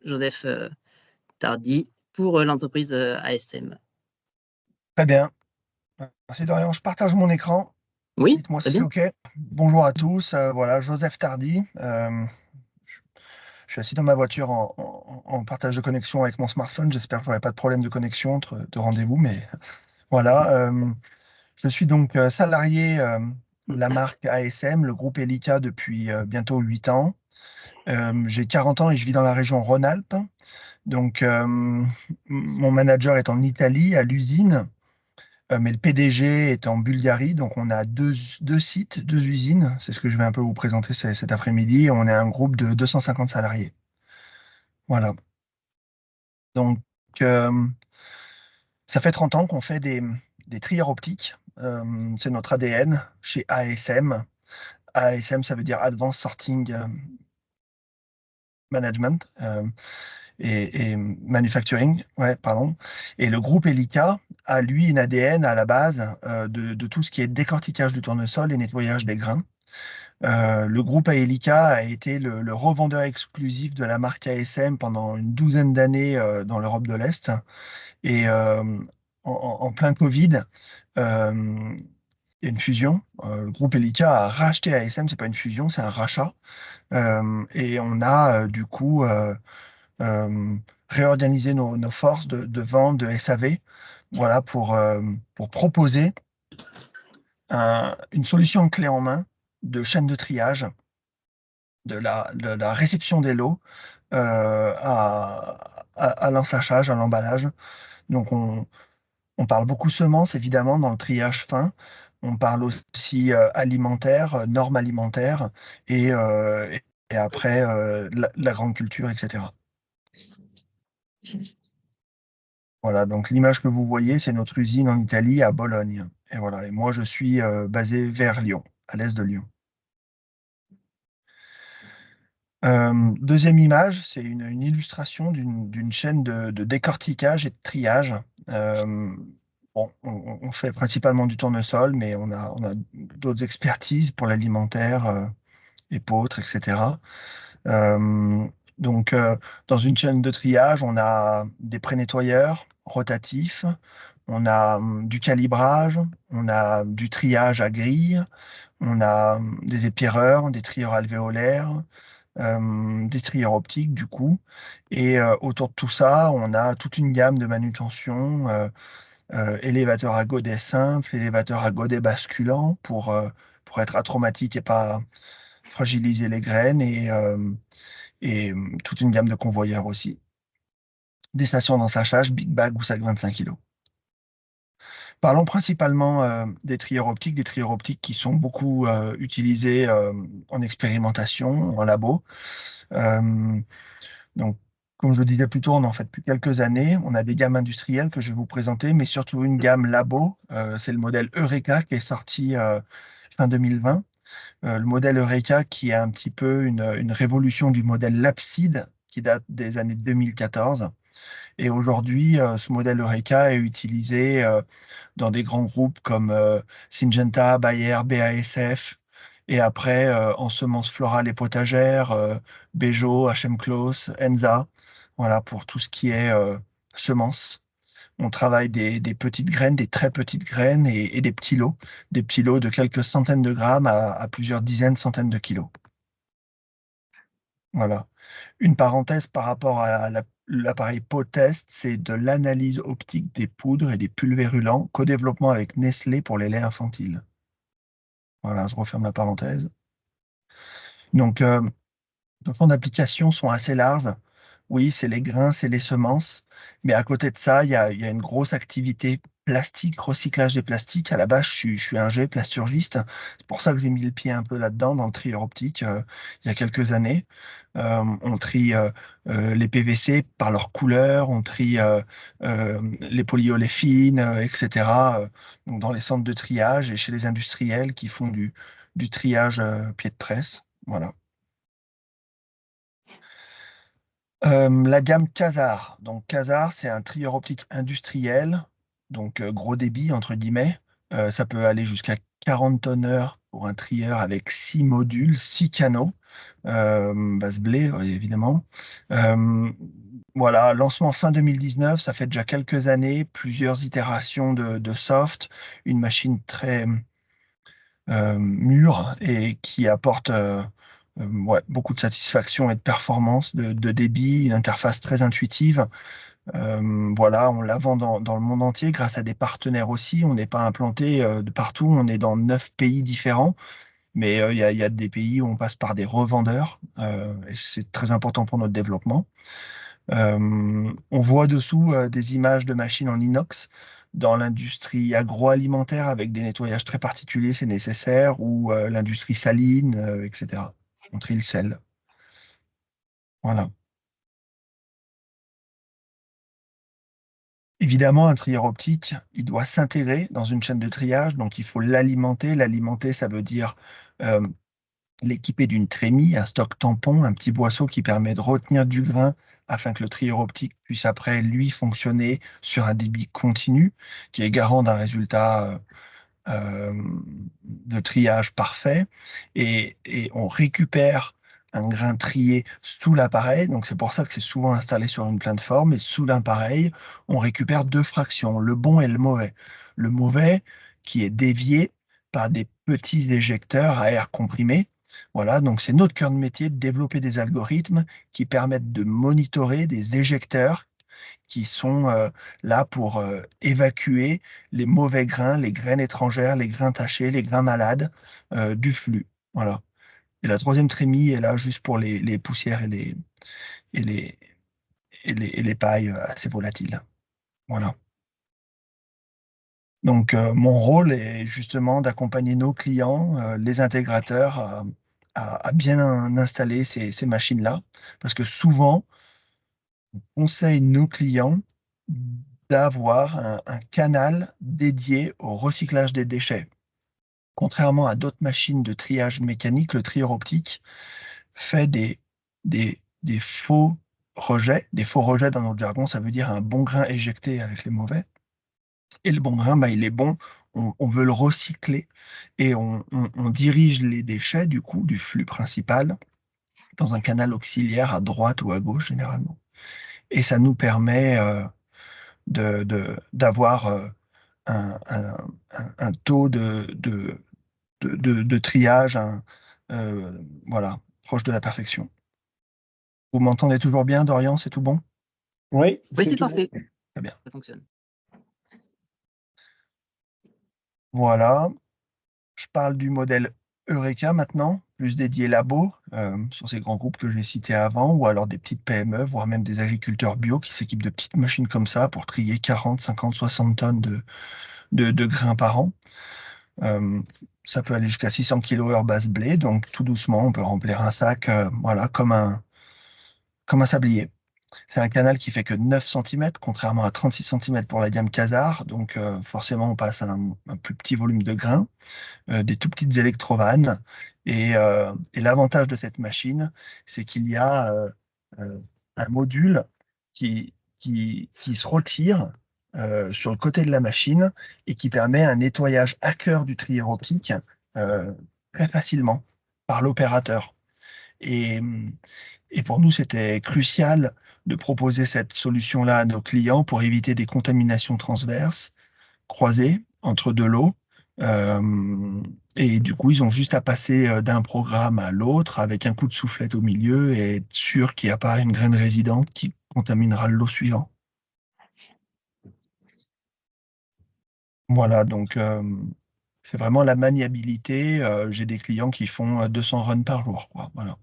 Joseph Tardy pour l'entreprise ASM. Très bien. Merci Dorian. Je partage mon écran. Oui, Dites-moi très si c'est bien. OK. Bonjour à tous. Voilà, Joseph Tardy. Je suis assis dans ma voiture en partage de connexion avec mon smartphone. J'espère que je n'aurai pas de problème de connexion de rendez-vous, mais voilà. Je suis donc salarié de la marque ASM, le groupe Elica, depuis bientôt 8 ans. J'ai 40 ans et je vis dans la région Rhône-Alpes. Donc, mon manager est en Italie, à l'usine. Mais le PDG est en Bulgarie, donc on a deux sites, deux usines. C'est ce que je vais un peu vous présenter cet après-midi. On est un groupe de 250 salariés. Voilà. Donc, euh, ça fait 30 ans qu'on fait des trieurs optiques. C'est notre ADN chez ASM. ASM, ça veut dire Advanced Sorting Management et Manufacturing. Ouais, pardon. Et le groupe Elica a, lui, une ADN à la base de tout ce qui est décortiquage du tournesol et nettoyage des grains. Le groupe Aelica a été le revendeur exclusif de la marque ASM pendant une douzaine d'années dans l'Europe de l'Est. Et en plein Covid, il y a une fusion. Le groupe Elica a racheté ASM, c'est pas une fusion, c'est un rachat. Et on a du coup euh, réorganisé nos forces de vente de SAV, voilà, pour proposer une solution clé en main de chaîne de triage de la réception des lots à l'ensachage, à l'emballage. Donc, on parle beaucoup semences, évidemment, dans le triage fin. On parle aussi alimentaire, normes alimentaires, et après, la grande culture, etc. Voilà, donc l'image que vous voyez, c'est notre usine en Italie, à Bologne. Et voilà, et moi, je suis basé vers Lyon, à l'est de Lyon. Deuxième image, c'est une illustration d'une chaîne de décortiquage et de triage. Euh, bon, on fait principalement du tournesol, mais on a d'autres expertises pour l'alimentaire, épeautres, etc. Euh, donc, dans une chaîne de triage, on a des pré-nettoyeurs rotatifs, on a du calibrage, on a du triage à grille, on a des épierreurs, des trieurs alvéolaires, des trieurs optiques du coup. Et autour de tout ça, on a toute une gamme de manutention, élévateur à godet simple, élévateur à godet basculant pour être atraumatique et pas fragiliser les graines, et toute une gamme de convoyeurs aussi. Des stations d'ensachage, big bag ou sac 25 kg. Parlons principalement des trieurs optiques qui sont beaucoup utilisés en expérimentation, en labo. Euh, Donc, comme je le disais plus tôt, on en fait depuis quelques années. On a des gammes industrielles que je vais vous présenter, mais surtout une gamme labo. C'est le modèle Eureka qui est sorti fin 2020. Le modèle Eureka qui est un petit peu une révolution du modèle Lapsid qui date des années 2014. Et aujourd'hui, ce modèle Eureka est utilisé dans des grands groupes comme Syngenta, Bayer, BASF, et après en semences florales et potagères, Bejo, HM Close, Enza, voilà, pour tout ce qui est semences. On travaille des petites graines, des très petites graines et des petits lots de quelques centaines de grammes à plusieurs dizaines, centaines de kilos. Voilà. Une parenthèse par rapport à l'appareil POTEST, c'est de l'analyse optique des poudres et des pulvérulents, co-développement avec Nestlé pour les laits infantiles. Voilà, je referme la parenthèse. Donc, nos champs d'application sont assez larges. Oui, c'est les grains, c'est les semences. Mais à côté de ça, il y a une grosse activité plastique, recyclage des plastiques. À la base, je suis ingé, plasturgiste. C'est pour ça que j'ai mis le pied un peu là-dedans, dans le trieur optique, il y a quelques années. On trie les PVC par leur couleur, on trie les polyoléfines, etc. Donc dans les centres de triage et chez les industriels qui font du triage pied de presse. Voilà. La gamme Quasar. Donc Quasar, c'est un trieur optique industriel, donc gros débit entre guillemets. Ça peut aller jusqu'à 40 tonnes-heure pour un trieur avec 6 modules, 6 canaux, base blé, évidemment. Voilà, lancement fin 2019, ça fait déjà quelques années, plusieurs itérations de soft, une machine très mûre et qui apporte ouais, beaucoup de satisfaction et de performance, de débit, une interface très intuitive. Voilà, on la vend dans le monde entier grâce à des partenaires aussi. On n'est pas implanté de partout, on est dans 9 pays différents, mais il y a des pays où on passe par des revendeurs et c'est très important pour notre développement. On voit dessous des images de machines en inox. Dans l'industrie agroalimentaire, avec des nettoyages très particuliers, c'est nécessaire, ou l'industrie saline, etc. On trie le sel. Voilà. Évidemment, un trieur optique, il doit s'intégrer dans une chaîne de triage, donc il faut l'alimenter. L'alimenter, ça veut dire euh, l'équiper d'une trémie, un stock tampon, un petit boisseau qui permet de retenir du grain afin que le trieur optique puisse après, lui, fonctionner sur un débit continu, qui est garant d'un résultat de triage parfait. Et on récupère un grain trié sous l'appareil. Donc c'est pour ça que c'est souvent installé sur une plateforme. Et sous l'appareil, on récupère deux fractions, le bon et le mauvais. Le mauvais qui est dévié par des petits éjecteurs à air comprimé. Voilà, donc c'est notre cœur de métier de développer des algorithmes qui permettent de monitorer des éjecteurs qui sont là pour évacuer les mauvais grains, les graines étrangères, les grains tachés, les grains malades du flux. Voilà. Et la troisième trémie est là juste pour les poussières et les, et les pailles assez volatiles. Voilà. Donc, mon rôle est justement d'accompagner nos clients, les intégrateurs, à bien installer ces machines-là. Parce que souvent, on conseille nos clients d'avoir un canal dédié au recyclage des déchets. Contrairement à d'autres machines de triage mécanique, le trieur optique fait des faux rejets. Des faux rejets, dans notre jargon, ça veut dire un bon grain éjecté avec les mauvais. Et le bon grain, bah, il est bon, on veut le recycler et on dirige les déchets, du coup, du flux principal dans un canal auxiliaire à droite ou à gauche, généralement. Et ça nous permet d'avoir un taux de triage voilà, proche de la perfection. Vous m'entendez toujours bien, Dorian? C'est tout bon? Oui, Oui, c'est tout bon. parfait. Très bien. Ça fonctionne. Voilà. Je parle du modèle Eureka maintenant, plus dédié labo, sur ces grands groupes que j'ai cités avant, ou alors des petites PME, voire même des agriculteurs bio qui s'équipent de petites machines comme ça pour trier 40, 50, 60 tonnes de grains par an. Ça peut aller jusqu'à 600 kg base blé, donc tout doucement, on peut remplir un sac voilà, comme un sablier. C'est un canal qui fait que 9 cm, contrairement à 36 cm pour la gamme Kazar, donc forcément on passe à un plus petit volume de grains, des tout petites électrovannes. Et l'avantage de cette machine, c'est qu'il y a un module qui se retire sur le côté de la machine et qui permet un nettoyage à cœur du trieur optique euh, très facilement par l'opérateur. Et, et pour nous, c'était crucial de proposer cette solution-là à nos clients pour éviter des contaminations transverses, croisées entre de l'eau. Euh, et du coup, ils ont juste à passer d'un programme à l'autre avec un coup de soufflette au milieu et être sûr qu'il n'y a pas une graine résidente qui contaminera l'eau suivante. Voilà, donc c'est vraiment la maniabilité. J'ai des clients qui font 200 runs par jour, quoi. Voilà,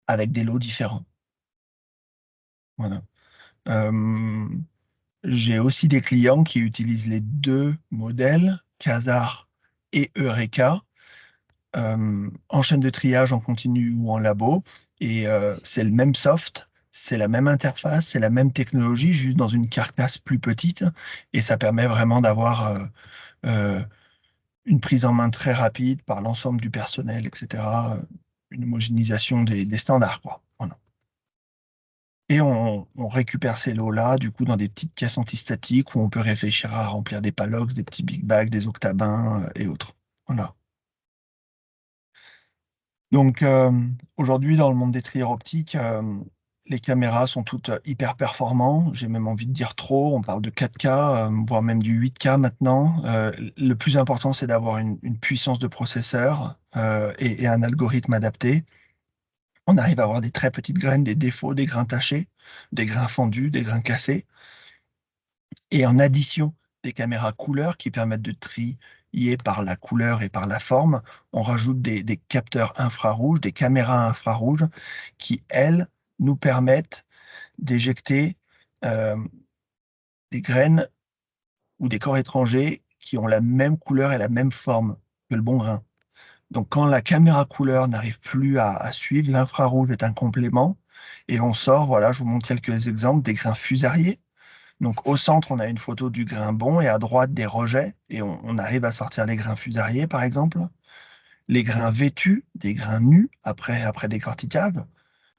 avec des lots différents. Voilà. Euh, j'ai aussi des clients qui utilisent les deux modèles, Quasar et Eureka, en chaîne de triage en continu ou en labo. Et c'est le même soft, c'est la même interface, c'est la même technologie, juste dans une carcasse plus petite. Et ça permet vraiment d'avoir euh, une prise en main très rapide par l'ensemble du personnel, etc. Une homogénéisation des standards, quoi. Voilà. Et on récupère ces lots-là, du coup, dans des petites caisses antistatiques où on peut réfléchir à remplir des palox, des petits big bags, des octabins et autres. Voilà. Donc aujourd'hui, dans le monde des trieurs optiques, les caméras sont toutes hyper performantes. J'ai même envie de dire trop. On parle de 4K, voire même du 8K maintenant. Le plus important, c'est d'avoir une puissance de processeur et un algorithme adapté. On arrive à avoir des très petites graines, des défauts, des grains tachés, des grains fendus, des grains cassés. Et en addition des caméras couleurs qui permettent de trier par la couleur et par la forme, on rajoute des capteurs infrarouges, des caméras infrarouges qui, elles, nous permettent d'éjecter euh, des graines ou des corps étrangers qui ont la même couleur et la même forme que le bon grain. Donc quand la caméra couleur n'arrive plus à suivre, l'infrarouge est un complément et on sort, voilà, je vous montre quelques exemples, des grains fusariés. Donc au centre, on a une photo du grain bon et à droite des rejets et on arrive à sortir les grains fusariés par exemple. Les grains vêtus, des grains nus après décortiquage.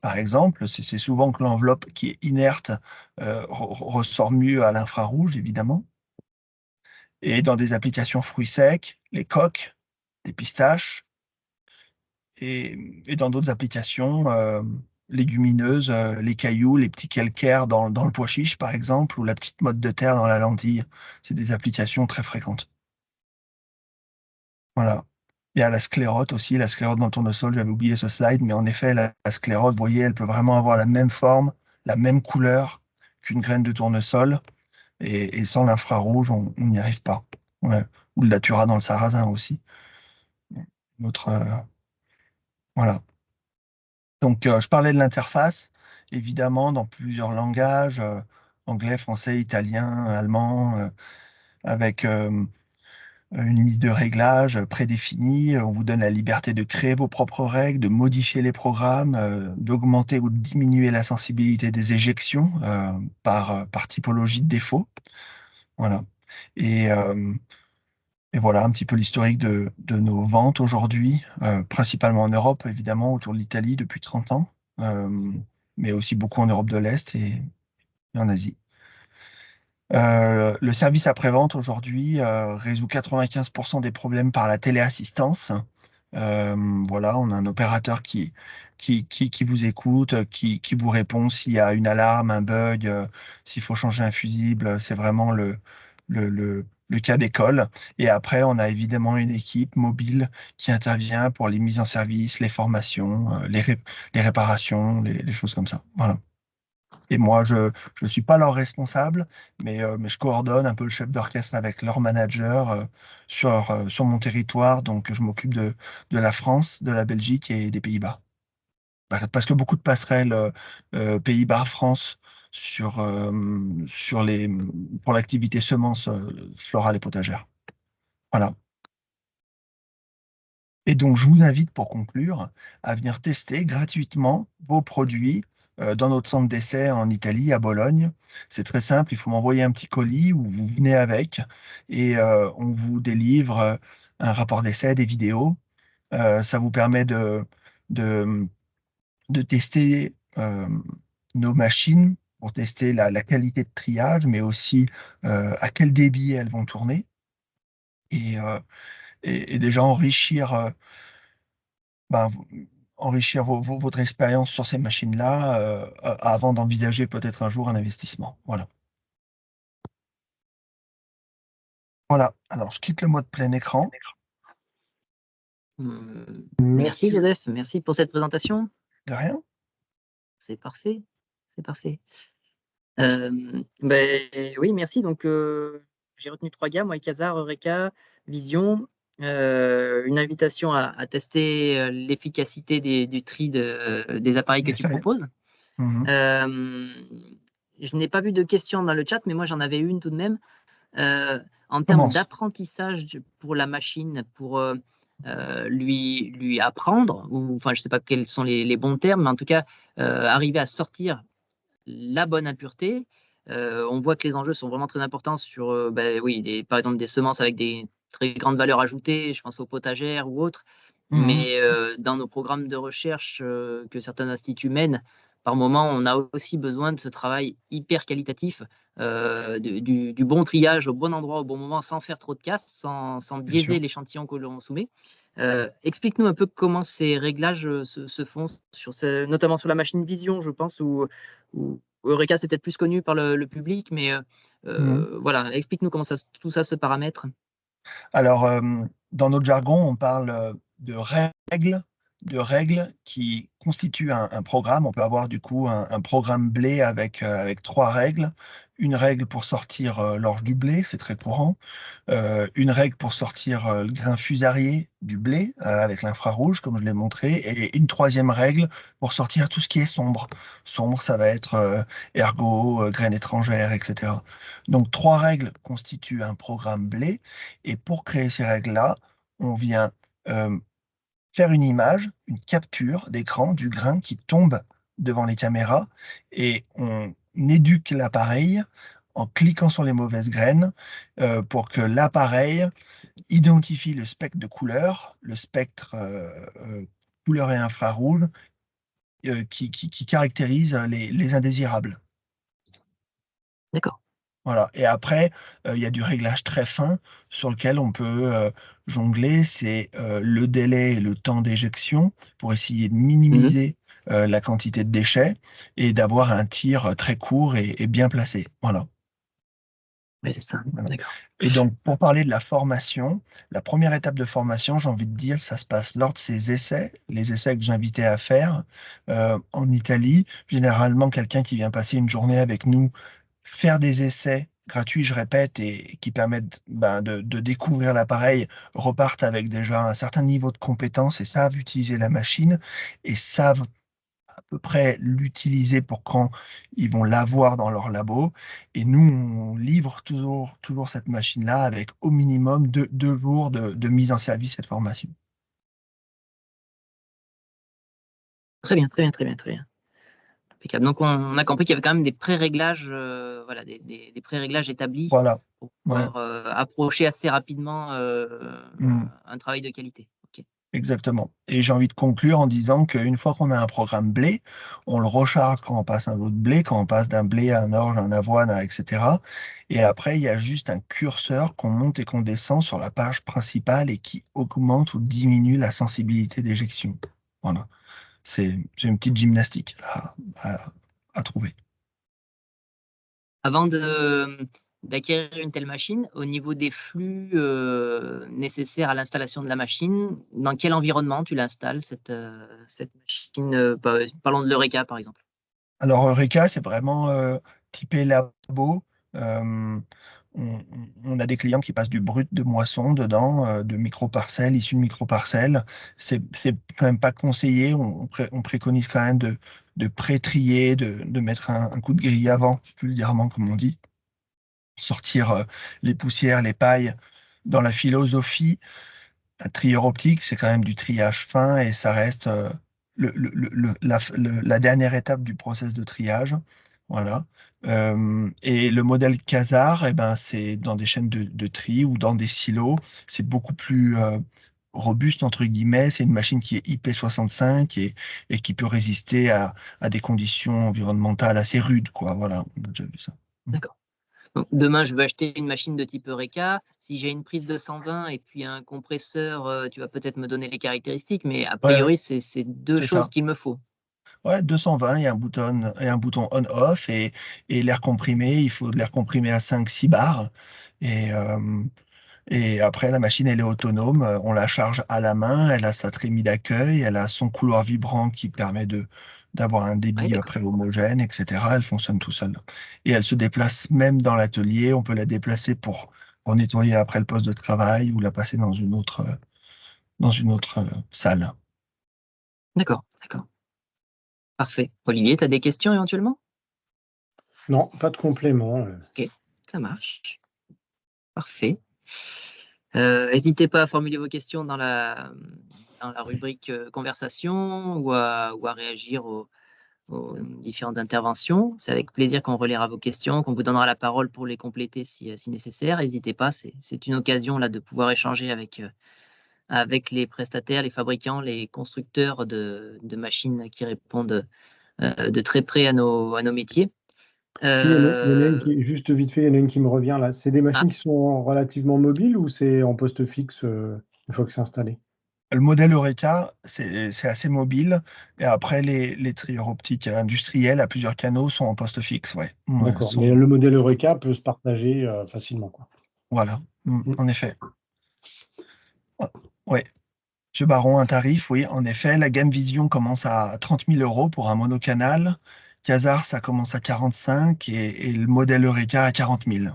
Par exemple, c'est souvent que l'enveloppe qui est inerte ressort mieux à l'infrarouge, évidemment. Et dans des applications fruits secs, les coques, des pistaches, et dans d'autres applications légumineuses, les cailloux, les petits calcaires dans le pois chiche, par exemple, ou la petite motte de terre dans la lentille. C'est des applications très fréquentes. Voilà. Il y a la sclérote aussi, la sclérote dans le tournesol, j'avais oublié ce slide, mais en effet, la sclérote, vous voyez, elle peut vraiment avoir la même forme, la même couleur qu'une graine de tournesol, et sans l'infrarouge, on n'y arrive pas. Ouais. Ou le datura dans le sarrasin aussi. Notre, voilà. Donc, je parlais de l'interface, évidemment, dans plusieurs langages, anglais, français, italien, allemand, avec une liste de réglages prédéfinie. On vous donne la liberté de créer vos propres règles, de modifier les programmes, d'augmenter ou de diminuer la sensibilité des éjections par typologie de défaut. Voilà. Et, euh, et voilà un petit peu l'historique de nos ventes aujourd'hui, principalement en Europe, évidemment, autour de l'Italie depuis 30 ans, mais aussi beaucoup en Europe de l'Est et en Asie. Le service après-vente aujourd'hui résout 95% des problèmes par la téléassistance. Voilà, on a un opérateur qui vous écoute, qui vous répond s'il y a une alarme, un bug, s'il faut changer un fusible. C'est vraiment le cas d'école. Et après, on a évidemment une équipe mobile qui intervient pour les mises en service, les formations, les réparations, les choses comme ça. Voilà. Et moi, je ne suis pas leur responsable, mais je coordonne un peu le chef d'orchestre avec leur manager sur mon territoire. Donc, je m'occupe de la France, de la Belgique et des Pays-Bas. Parce que beaucoup de passerelles Pays-Bas-France sur pour l'activité semences florales et potagères. Voilà. Et donc, je vous invite pour conclure à venir tester gratuitement vos produits dans notre centre d'essai en Italie, à Bologne. C'est très simple, il faut m'envoyer un petit colis où vous venez avec et on vous délivre un rapport d'essai, des vidéos. Ça vous permet de, de tester nos machines pour tester la qualité de triage, mais aussi à quel débit elles vont tourner et, euh, et déjà ben, enrichir votre expérience sur ces machines-là avant d'envisager peut-être un jour un investissement. Voilà. Voilà. Alors, je quitte le mode plein écran. Merci Joseph, merci pour cette présentation. De rien. C'est parfait, c'est parfait. Oui, merci. Donc, j'ai retenu 3 gammes, moi, Quasar, Eureka, Vision. Une invitation à tester l'efficacité du tri des appareils que tu proposes. Je n'ai pas vu de questions dans le chat, mais moi, j'en avais une tout de même. En termes d'apprentissage pour la machine, pour lui apprendre, ou enfin, je ne sais pas quels sont les bons termes, mais en tout cas, arriver à sortir la bonne impureté. On voit que les enjeux sont vraiment très importants sur, oui, par exemple, des semences avec des très grandes valeurs ajoutées, je pense aux potagères ou autres. Mais dans nos programmes de recherche que certains instituts mènent, par moment, on a aussi besoin de ce travail hyper qualitatif du bon triage au bon endroit au bon moment sans faire trop de casse, sans biaiser l'échantillon que l'on soumet. Explique-nous un peu comment ces réglages se font, notamment sur la machine Vision, je pense, où Eureka c'est peut-être plus connu par le public, mais voilà, explique-nous comment tout ça se paramètre. Alors, dans notre jargon, on parle de règles qui constituent un programme. On peut avoir du coup un programme blé avec 3 règles. Une règle pour sortir l'orge du blé, c'est très courant. Une règle pour sortir le grain fusarié du blé avec l'infrarouge, comme je l'ai montré. Et une 3e règle pour sortir tout ce qui est sombre. Sombre, ça va être ergot, graines étrangères, etc. Donc 3 règles constituent un programme blé. Et pour créer ces règles-là, on vient faire une image, une capture d'écran du grain qui tombe devant les caméras et on éduque l'appareil en cliquant sur les mauvaises graines pour que l'appareil identifie le spectre de couleur, le spectre couleur et infrarouge qui caractérise les indésirables. D'accord. Voilà. Et après, il y a du réglage très fin sur lequel on peut jongler. C'est le délai et le temps d'éjection pour essayer de minimiser la quantité de déchets et d'avoir un tir très court et bien placé. Voilà. Oui, c'est ça. Voilà. D'accord. Et donc, pour parler de la formation, la première étape de formation, j'ai envie de dire que ça se passe lors de ces essais, les essais que j'invitais à faire en Italie. Généralement, quelqu'un qui vient passer une journée avec nous faire des essais gratuits, je répète, et qui permettent de découvrir l'appareil, repartent avec déjà un certain niveau de compétence et savent utiliser la machine et savent à peu près l'utiliser pour quand ils vont l'avoir dans leur labo. Et nous, on livre toujours cette machine-là avec au minimum 2 jours de mise en service et de formation. Très bien, très bien, très bien, très bien. Impeccable. Donc, on a compris qu'il y avait quand même des pré-réglages, voilà, des pré-réglages établis Voilà. pour Ouais. pouvoir approcher assez rapidement un travail de qualité. Ok. Exactement. Et j'ai envie de conclure en disant qu'une fois qu'on a un programme blé, on le recharge quand on passe un lot de blé, quand on passe d'un blé à un orge, un avoine, etc. Et après, il y a juste un curseur qu'on monte et qu'on descend sur la page principale et qui augmente ou diminue la sensibilité d'éjection. Voilà. C'est une petite gymnastique à trouver. Avant d'acquérir une telle machine, au niveau des flux nécessaires à l'installation de la machine, dans quel environnement tu l'installes, cette machine parlons de l'Eureka, par exemple. Alors, Eureka, c'est vraiment typé labo. Euh, on a des clients qui passent du brut de moisson dedans, de micro-parcelles, issues de micro-parcelles. C'est quand même pas conseillé. On préconise quand même de pré-trier, de mettre un coup de grille avant, vulgairement, comme on dit. Sortir les poussières, les pailles. Dans la philosophie, un trieur optique, c'est quand même du triage fin et ça reste la dernière étape du process de triage. Voilà. Et le modèle Quasar, eh ben, c'est dans des chaînes de tri ou dans des silos. C'est beaucoup plus robuste, entre guillemets. C'est une machine qui est IP65 et qui peut résister à des conditions environnementales assez rudes, quoi. Voilà, on a déjà vu ça. D'accord. Donc, demain, je veux acheter une machine de type Eureka. Si j'ai une prise de 120 et puis un compresseur, tu vas peut-être me donner les caractéristiques, mais a Ouais, priori, c'est 2 c'est choses ça. qu'il me faut. Ouais, 220, il y a un bouton on-off et l'air comprimé, il faut de l'air comprimé à 5-6 bars. Et, et après, la machine, elle est autonome. On la charge à la main, elle a sa trémie d'accueil, elle a son couloir vibrant qui permet d'avoir un Ouais, débit d'accord. après homogène, etc. Elle fonctionne tout seule. Et elle se déplace même dans l'atelier. On peut la déplacer pour nettoyer après le poste de travail ou la passer dans une autre salle. D'accord, d'accord. Parfait. Olivier, tu as des questions éventuellement? Non, pas de complément. Ok, ça marche. Parfait. N'hésitez pas à formuler vos questions dans la rubrique conversation ou à réagir aux différentes interventions. C'est avec plaisir qu'on relaiera vos questions, qu'on vous donnera la parole pour les compléter si nécessaire. N'hésitez pas, c'est une occasion là de pouvoir échanger avec les prestataires, les fabricants, les constructeurs de machines qui répondent de très près à nos métiers. Si, il y en a une qui, juste vite fait, il y en a une qui me revient là. C'est des machines qui sont relativement mobiles ou c'est en poste fixe une fois que c'est installé? Le modèle Eureka, c'est assez mobile. Et après, les trieurs optiques industriels à plusieurs canaux sont en poste fixe. Ouais. Ouais, D'accord. Mais le modèle Eureka peut se partager facilement, quoi. Voilà, en effet. Ouais. Monsieur Baron, un tarif, oui, en effet. La gamme Vision commence à 30 000 € pour un monocanal. Quasar, ça commence à 45 et le modèle Eureka à 40 000.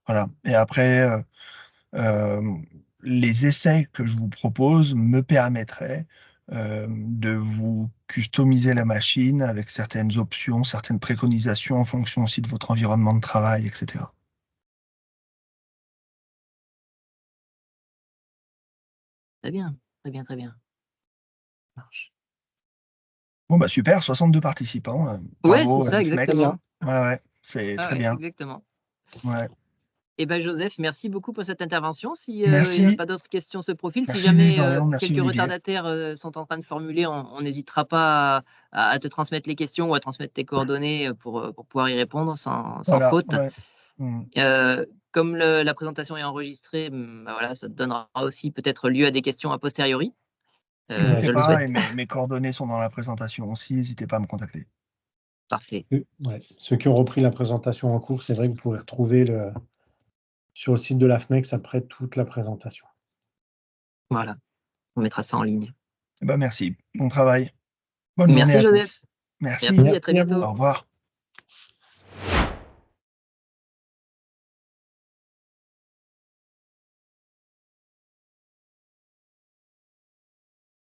Voilà. Et après, les essais que je vous propose me permettraient de vous customiser la machine avec certaines options, certaines préconisations en fonction aussi de votre environnement de travail, etc. Très bien, très bien, très bien. Ça marche. Bon, bah super, 62 participants. Ouais, Bravo, c'est ça, Fmex. exactement. Ouais, c'est Ah très ouais, bien. exactement. Ouais. Eh ben Joseph, merci beaucoup pour cette intervention. Si il n'y a Merci. pas d'autres questions se profilent, si Merci jamais Dorian, merci quelques Olivier. retardataires sont en train de formuler, on n'hésitera pas à te transmettre les questions ou à transmettre tes coordonnées pour pouvoir y répondre sans Voilà, faute. ouais. Comme la présentation est enregistrée, bah voilà, ça te donnera aussi peut-être lieu à des questions a posteriori. N'hésitez Je le pas, souhaite. et mes coordonnées sont dans la présentation aussi, n'hésitez pas à me contacter. Parfait. Ouais. Ceux qui ont repris la présentation en cours, c'est vrai que vous pourrez retrouver sur le site de la FMEX après toute la présentation. Voilà, on mettra ça en ligne. Eh ben, merci, bon travail. Bonne journée Merci à Joseph. tous. Merci. Merci, à très Merci à vous. bientôt. Au revoir.